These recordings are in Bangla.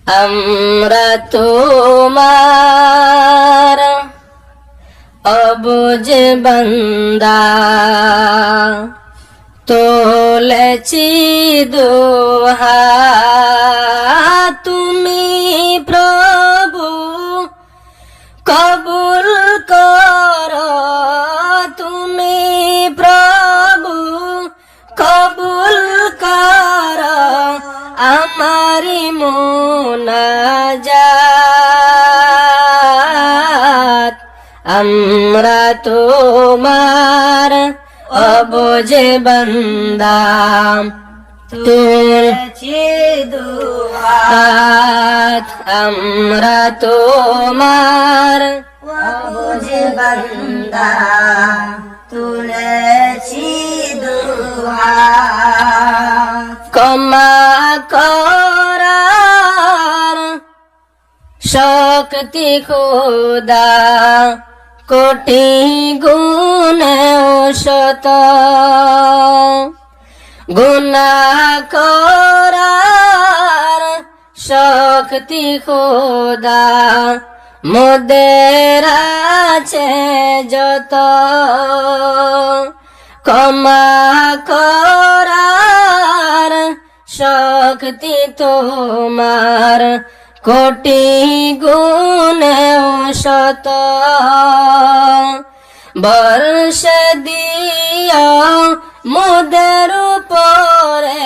আমরা তোমার অবুঝ বান্দা, তোলেছি দোহাত, তুমি প্রভু কবুল করো, তুমি প্রভু কবুল করো আমারি মুনাজাত। আমরা তোমার অবুঝ বান্দা, তুলেছি দুহাত। আমরা তোমার অবুঝ বান্দা, তুলেছি দুহাত। ক্ষমা করার শক্তি খোদা, কোটি গুণে শত, গুনাহ করার শক্তি খোদা মোদের আছে যত। ক্ষমা করার শক্তি তোমার কোটি গুণে শত, বর্ষ দিও মোদের উপরে,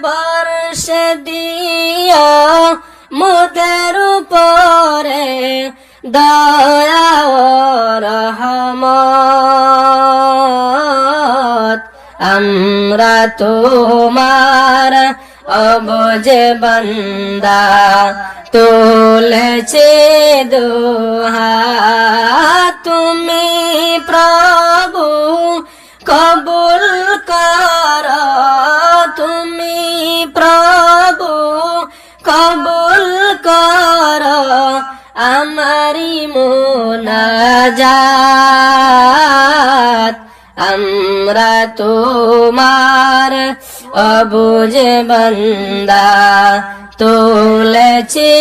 বর্ষ দিও মোদের উপরে দয়া ও রহমত। আমরা তোমার অবুঝ বান্দা, তুলেছি দুহাত, তুমি প্রভু কবুল করো, তুমি প্রভু কবুল করো আমারি মুনাজাত। আমরা তোমার অবুঝ বান্দা, তুলেছি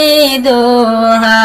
দুহাত।